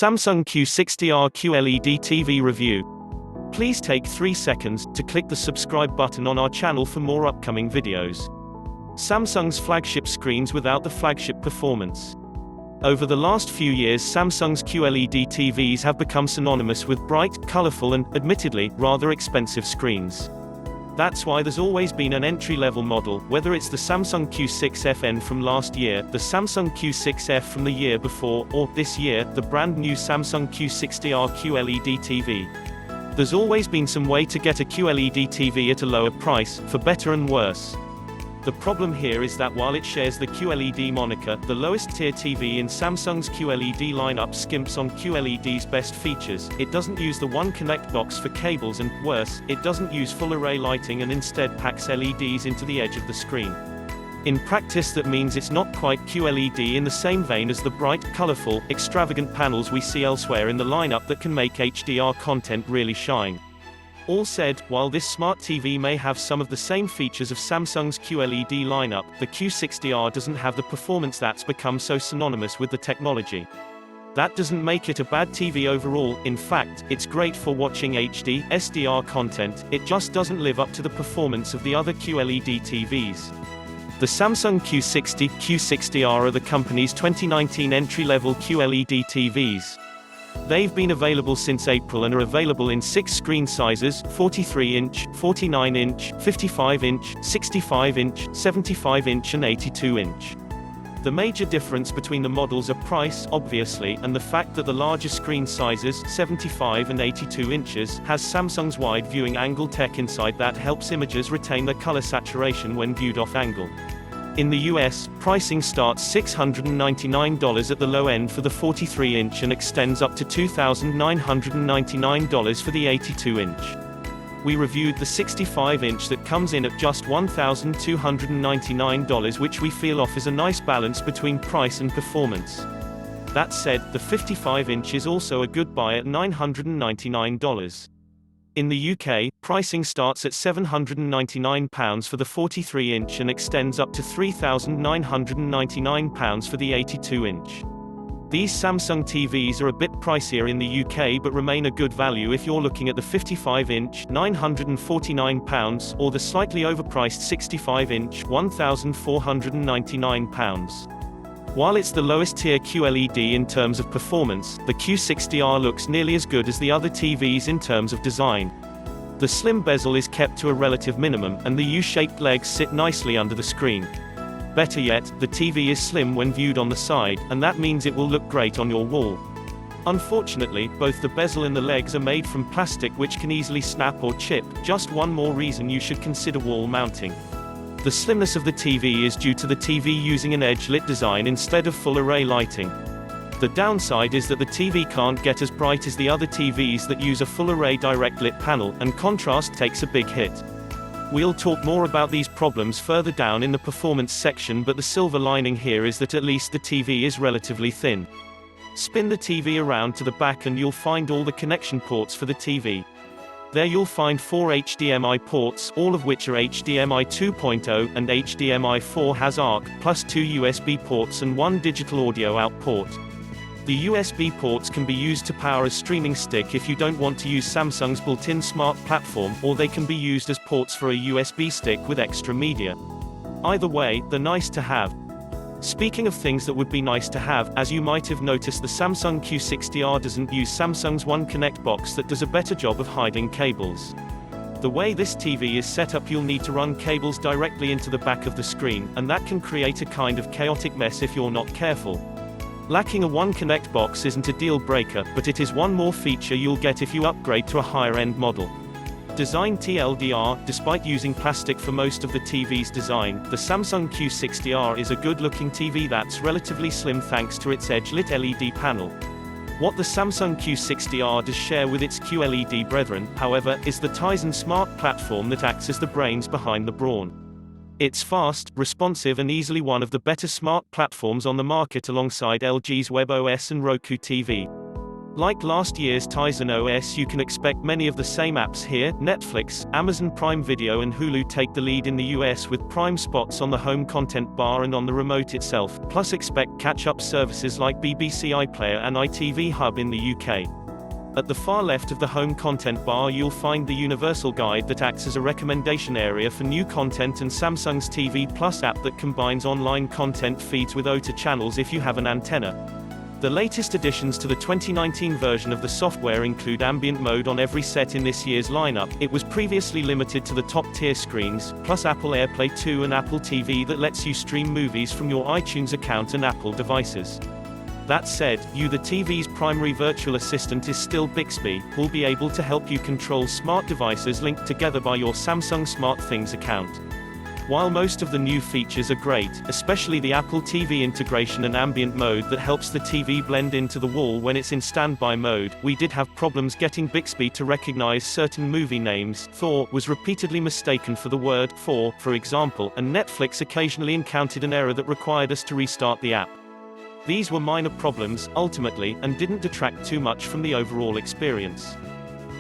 Samsung Q60R QLED TV review. Please take 3 seconds to click the subscribe button on our channel for more upcoming videos. Samsung's flagship screens without the flagship performance. Over the last few years, Samsung's QLED TVs have become synonymous with bright, colorful and, admittedly, rather expensive screens. That's why there's always been an entry-level model, whether it's the Samsung Q6FN from last year, the Samsung Q6F from the year before, or, this year, the brand new Samsung Q60R QLED TV. There's always been some way to get a QLED TV at a lower price, for better and worse. The problem here is that while it shares the QLED moniker, the lowest-tier TV in Samsung's QLED lineup skimps on QLED's best features. It doesn't use the One Connect box for cables and, worse, it doesn't use full-array lighting and instead packs LEDs into the edge of the screen. In practice, that means it's not quite QLED in the same vein as the bright, colorful, extravagant panels we see elsewhere in the lineup that can make HDR content really shine. All said, while this smart TV may have some of the same features of Samsung's QLED lineup, the Q60R doesn't have the performance that's become so synonymous with the technology. That doesn't make it a bad TV overall. In fact, it's great for watching HD, SDR content. It just doesn't live up to the performance of the other QLED TVs. The Samsung Q60, Q60R are the company's 2019 entry-level QLED TVs. They've been available since April and are available in 6 screen sizes: 43-inch, 49-inch, 55-inch, 65-inch, 75-inch and 82-inch. The major difference between the models are price, obviously, and the fact that the larger screen sizes, 75 and 82 inches, has Samsung's wide viewing angle tech inside that helps images retain their color saturation when viewed off-angle. In the US, pricing starts $699 at the low end for the 43-inch and extends up to $2,999 for the 82-inch. We reviewed the 65-inch that comes in at just $1,299, which we feel offers a nice balance between price and performance. That said, the 55-inch is also a good buy at $999. In the UK, pricing starts at £799 for the 43-inch and extends up to £3,999 for the 82-inch. These Samsung TVs are a bit pricier in the UK but remain a good value if you're looking at the 55-inch, £949, or the slightly overpriced 65-inch, £1,499. While it's the lowest-tier QLED in terms of performance, the Q60R looks nearly as good as the other TVs in terms of design. The slim bezel is kept to a relative minimum, and the U-shaped legs sit nicely under the screen. Better yet, the TV is slim when viewed on the side, and that means it will look great on your wall. Unfortunately, both the bezel and the legs are made from plastic which can easily snap or chip, just one more reason you should consider wall mounting. The slimness of the TV is due to the TV using an edge-lit design instead of full-array lighting. The downside is that the TV can't get as bright as the other TVs that use a full-array direct-lit panel, and contrast takes a big hit. We'll talk more about these problems further down in the performance section, but the silver lining here is that at least the TV is relatively thin. Spin the TV around to the back and you'll find all the connection ports for the TV. There you'll find 4 HDMI ports, all of which are HDMI 2.0, and HDMI 4 has ARC, plus 2 USB ports and 1 digital audio out port. The USB ports can be used to power a streaming stick if you don't want to use Samsung's built-in smart platform, or they can be used as ports for a USB stick with extra media. Either way, they're nice to have. Speaking of things that would be nice to have, as you might have noticed, the Samsung Q60R doesn't use Samsung's One Connect box that does a better job of hiding cables. The way this TV is set up, you'll need to run cables directly into the back of the screen, and that can create a kind of chaotic mess if you're not careful. Lacking a One Connect box isn't a deal breaker, but it is one more feature you'll get if you upgrade to a higher-end model. Designed TLDR, despite using plastic for most of the TV's design, the Samsung Q60R is a good-looking TV that's relatively slim thanks to its edge-lit LED panel. What the Samsung Q60R does share with its QLED brethren, however, is the Tizen smart platform that acts as the brains behind the brawn. It's fast, responsive and easily one of the better smart platforms on the market alongside LG's WebOS and Roku TV. Like last year's Tizen OS, you can expect many of the same apps here. Netflix, Amazon Prime Video and Hulu take the lead in the US with Prime spots on the home content bar and on the remote itself, plus expect catch-up services like BBC iPlayer and ITV Hub in the UK. At the far left of the home content bar you'll find the Universal Guide that acts as a recommendation area for new content, and Samsung's TV Plus app that combines online content feeds with OTA channels if you have an antenna. The latest additions to the 2019 version of the software include ambient mode on every set in this year's lineup. It was previously limited to the top-tier screens, plus Apple AirPlay 2 and Apple TV that lets you stream movies from your iTunes account and Apple devices. That said, the TV's primary virtual assistant is still Bixby, who'll be able to help you control smart devices linked together by your Samsung SmartThings account. While most of the new features are great, especially the Apple TV integration and ambient mode that helps the TV blend into the wall when it's in standby mode, we did have problems getting Bixby to recognize certain movie names. Thor was repeatedly mistaken for the word for example, and Netflix occasionally encountered an error that required us to restart the app. These were minor problems, ultimately, and didn't detract too much from the overall experience.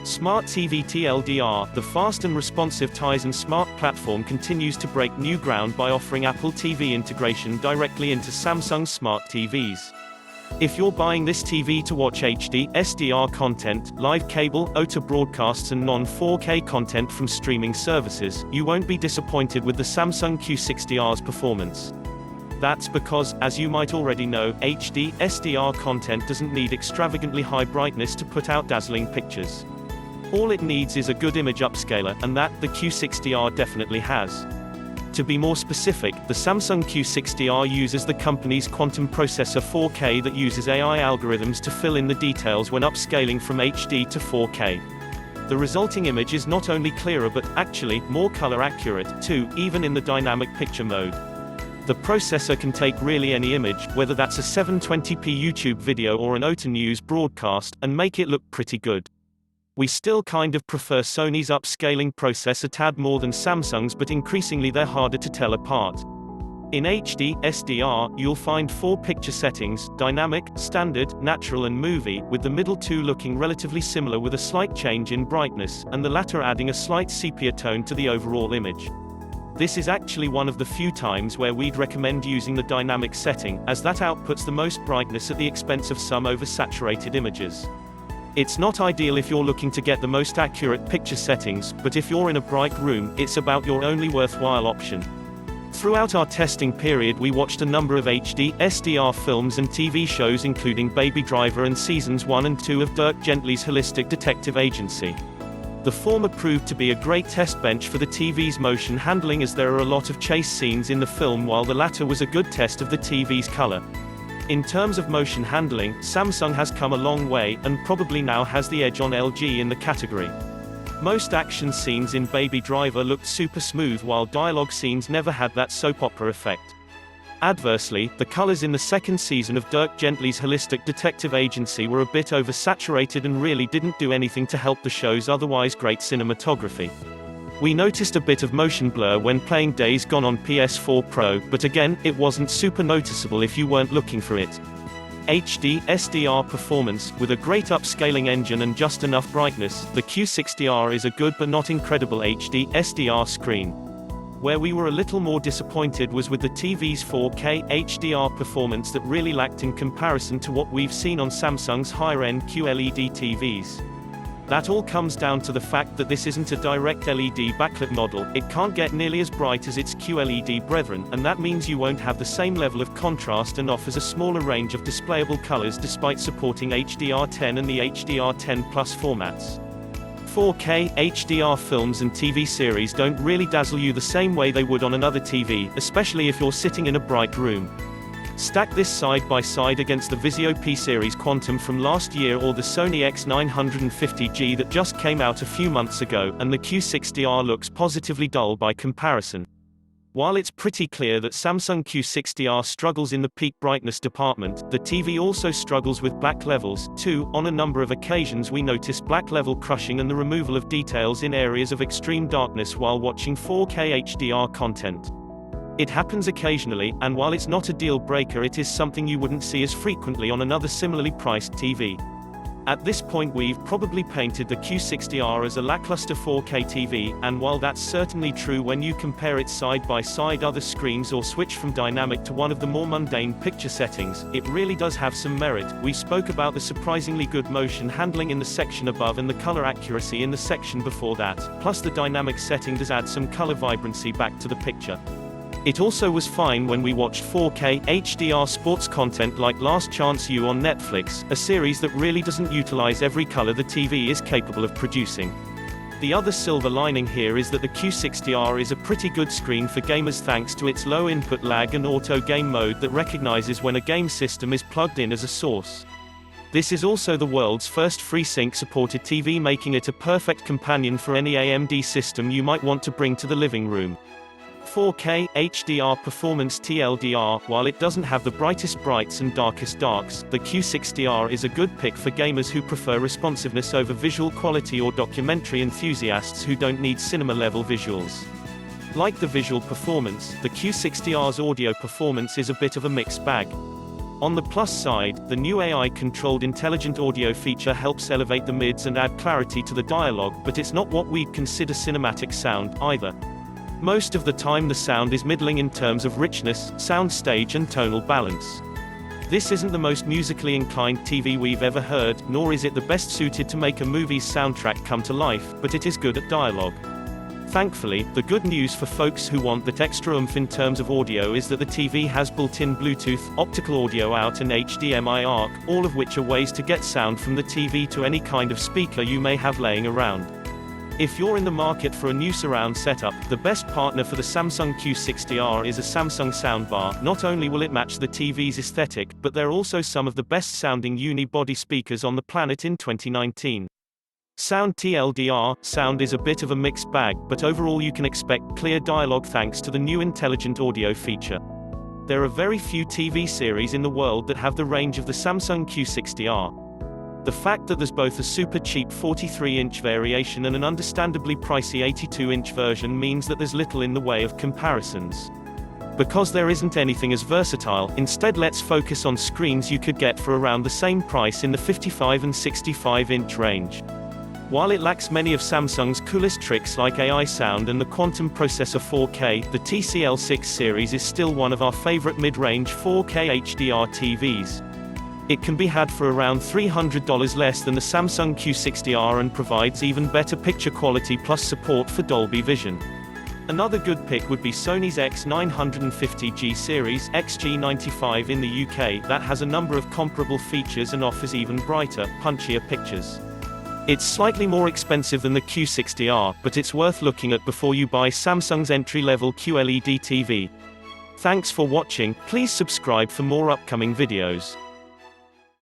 Smart TV TLDR, the fast and responsive Tizen smart platform continues to break new ground by offering Apple TV integration directly into Samsung smart TVs. If you're buying this TV to watch HD, SDR content, live cable, OTA broadcasts and non-4K content from streaming services, you won't be disappointed with the Samsung Q60R's performance. That's because, as you might already know, HD, SDR content doesn't need extravagantly high brightness to put out dazzling pictures. All it needs is a good image upscaler, and that, the Q60R definitely has. To be more specific, the Samsung Q60R uses the company's quantum processor 4K that uses AI algorithms to fill in the details when upscaling from HD to 4K. The resulting image is not only clearer but, actually, more color accurate, too, even in the dynamic picture mode. The processor can take really any image, whether that's a 720p YouTube video or an OTA news broadcast, and make it look pretty good. We still kind of prefer Sony's upscaling process a tad more than Samsung's, but increasingly they're harder to tell apart. In HD, SDR, you'll find 4 picture settings: dynamic, standard, natural and movie, with the middle two looking relatively similar with a slight change in brightness, and the latter adding a slight sepia tone to the overall image. This is actually one of the few times where we'd recommend using the dynamic setting, as that outputs the most brightness at the expense of some oversaturated images. It's not ideal if you're looking to get the most accurate picture settings, but if you're in a bright room, it's about your only worthwhile option. Throughout our testing period we watched a number of HD, SDR films and TV shows including Baby Driver and seasons 1 and 2 of Dirk Gently's Holistic Detective Agency. The former proved to be a great test bench for the TV's motion handling, as there are a lot of chase scenes in the film, while the latter was a good test of the TV's color. In terms of motion handling, Samsung has come a long way, and probably now has the edge on LG in the category. Most action scenes in Baby Driver looked super smooth, while dialogue scenes never had that soap opera effect. Adversely, the colors in the second season of Dirk Gently's Holistic Detective Agency were a bit oversaturated and really didn't do anything to help the show's otherwise great cinematography. We noticed a bit of motion blur when playing Days Gone on PS4 Pro, but again, it wasn't super noticeable if you weren't looking for it. HD, SDR performance, with a great upscaling engine and just enough brightness, the Q60R is a good but not incredible HD, SDR screen. Where we were a little more disappointed was with the TV's 4K HDR performance that really lacked in comparison to what we've seen on Samsung's higher-end QLED TVs. That all comes down to the fact that this isn't a direct LED backlit model. It can't get nearly as bright as its QLED brethren, and that means you won't have the same level of contrast and offers a smaller range of displayable colors despite supporting HDR10 and the HDR10 Plus formats. 4K, HDR films and TV series don't really dazzle you the same way they would on another TV, especially if you're sitting in a bright room. Stack this side by side against the Vizio P-Series Quantum from last year or the Sony X950G that just came out a few months ago, and the Q60R looks positively dull by comparison. While it's pretty clear that Samsung Q60R struggles in the peak brightness department, the TV also struggles with black levels, too. On a number of occasions we noticed black level crushing and the removal of details in areas of extreme darkness while watching 4K HDR content. It happens occasionally, and while it's not a deal breaker, it is something you wouldn't see as frequently on another similarly priced TV. At this point we've probably painted the Q60R as a lackluster 4K TV, and while that's certainly true when you compare it side by side other screens or switch from dynamic to one of the more mundane picture settings, it really does have some merit. We spoke about the surprisingly good motion handling in the section above and the color accuracy in the section before that, plus the dynamic setting does add some color vibrancy back to the picture. It also was fine when we watched 4K HDR sports content like Last Chance U on Netflix, a series that really doesn't utilize every color the TV is capable of producing. The other silver lining here is that the Q60R is a pretty good screen for gamers thanks to its low input lag and auto game mode that recognizes when a game system is plugged in as a source. This is also the world's first FreeSync supported TV, making it a perfect companion for any AMD system you might want to bring to the living room. 4K HDR performance TLDR, while it doesn't have the brightest brights and darkest darks, the Q60R is a good pick for gamers who prefer responsiveness over visual quality or documentary enthusiasts who don't need cinema-level visuals. Like the visual performance, the Q60R's audio performance is a bit of a mixed bag. On the plus side, the new AI-controlled intelligent audio feature helps elevate the mids and add clarity to the dialogue, but it's not what we'd consider cinematic sound, either. Most of the time the sound is middling in terms of richness, soundstage and tonal balance. This isn't the most musically inclined TV we've ever heard, nor is it the best suited to make a movie's soundtrack come to life, but it is good at dialogue. Thankfully, the good news for folks who want that extra oomph in terms of audio is that the TV has built-in Bluetooth, optical audio out and HDMI ARC, all of which are ways to get sound from the TV to any kind of speaker you may have laying around. If you're in the market for a new surround setup, the best partner for the Samsung Q60R is a Samsung soundbar. Not only will it match the TV's aesthetic, but they're also some of the best-sounding uni-body speakers on the planet in 2019. Sound TLDR, sound is a bit of a mixed bag, but overall you can expect clear dialogue thanks to the new intelligent audio feature. There are very few TV series in the world that have the range of the Samsung Q60R. The fact that there's both a super cheap 43-inch variation and an understandably pricey 82-inch version means that there's little in the way of comparisons. Because there isn't anything as versatile, instead let's focus on screens you could get for around the same price in the 55 and 65-inch range. While it lacks many of Samsung's coolest tricks like AI sound and the quantum processor 4K, the TCL6 series is still one of our favorite mid-range 4K HDR TVs. It can be had for around $300 less than the Samsung Q60R and provides even better picture quality plus support for Dolby Vision. Another good pick would be Sony's X950G series, XG95 in the UK, that has a number of comparable features and offers even brighter, punchier pictures. It's slightly more expensive than the Q60R, but it's worth looking at before you buy Samsung's entry-level QLED TV. Thanks for watching, please subscribe for more upcoming videos.